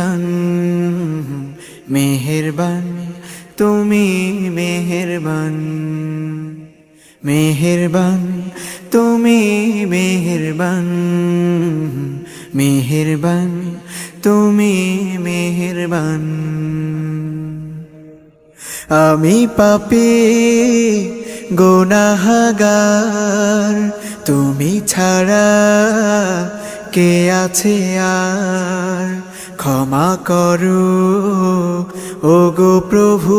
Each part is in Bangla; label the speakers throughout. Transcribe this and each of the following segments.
Speaker 1: মেহেরবান মেহেরবান তুমি মেহেরবান মেহেরবান তুমি মেহেরবান মেহেরবান তুমি মেহেরবান আমি পাপী গুনাহগার তুমি ছাড়া কে আছে আর ক্ষমা করো ওগো প্রভু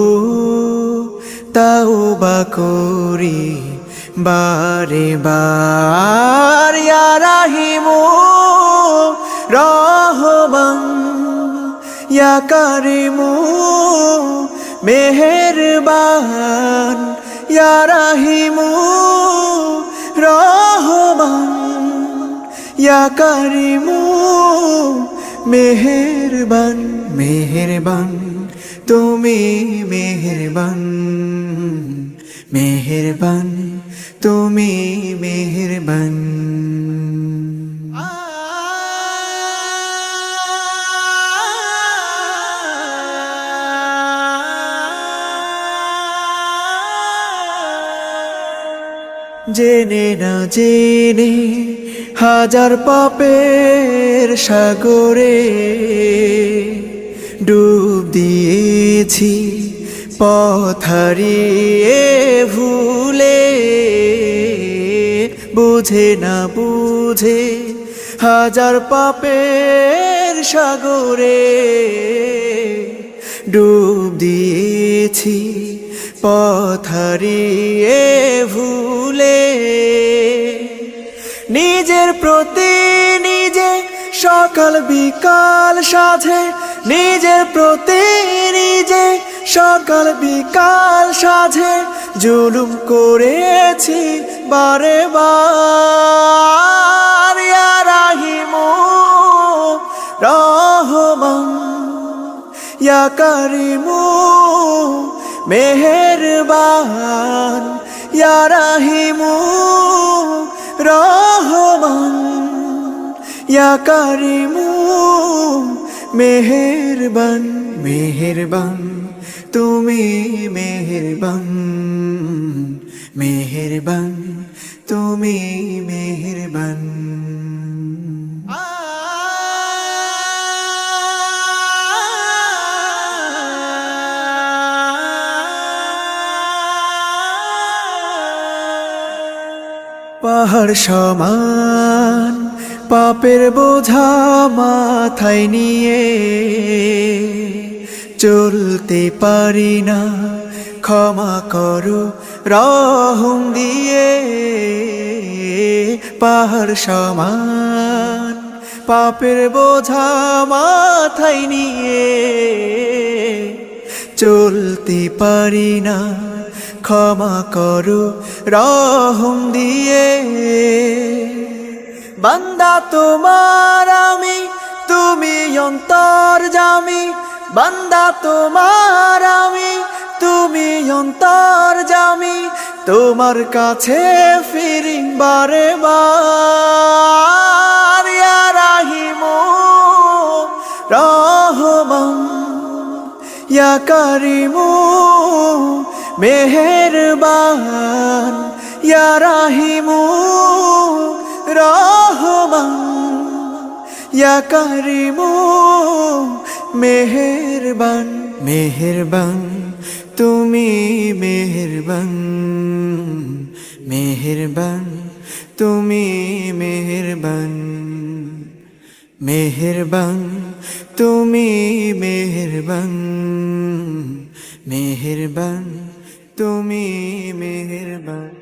Speaker 1: তাওবা করি বারে বার ইয়া রাহিমু রহমান ইয়া কারিমু মেহেরবান ইয়া রাহিমু রহমান ইয়া কারিমু মেহেরবান মেহেরবান তুমি মেহেরবান মেহেরবান তুমি মেহেরবান জেনে না জেনে হাজার পাপের সাগরে ডুব দিয়েছি পথ হারিয়ে ভুলে বুঝে না বুঝে হাজার পাপের সাগরে ডুব দিয়েছি পথ হারিয়ে ভুলে নিজের প্রতি নিজে সকাল বিকাল সাধে নিজের প্রতি নিজে সকাল বিকাল সাধে জুলুম করেছি বারে বার ইয়া রাহিমু রহমান ইয়া কারিমু মেহেরবান ইয়া রাহিমু রহমান ইয়া কারিমু মেহেরবান মেহেরবান তুমি মেহেরবান মেহেরবান তুমি মেহেরবান পাহাড় সমান পাপের বোঝা মাথায় নিয়ে চলতে পারি না ক্ষমা করো রহম দিয়ে পাহাড় সমান পাপের বোঝা মাথায় নিয়ে চলতে পারি না ক্ষমা করো রহম দিয়ে বান্দা তোমার আমি তুমি অন্তর্যামী বান্দা তোমার আমি তুমি অন্তর্যামী তোমার কাছে ফিরি বারে বার ইয়া রাহিমু রহমান ইয়া কারিমু মেহেরবান ইয়া রাহিমু রহমান ইয়া কারিমু মেহেরবান মেহেরবান তুমি মেহেরবান মেহেরবান তুমি মেহেরবান মেহেরবান তুমি মেহেরবান মেহেরবান তুমি মেহেরবান।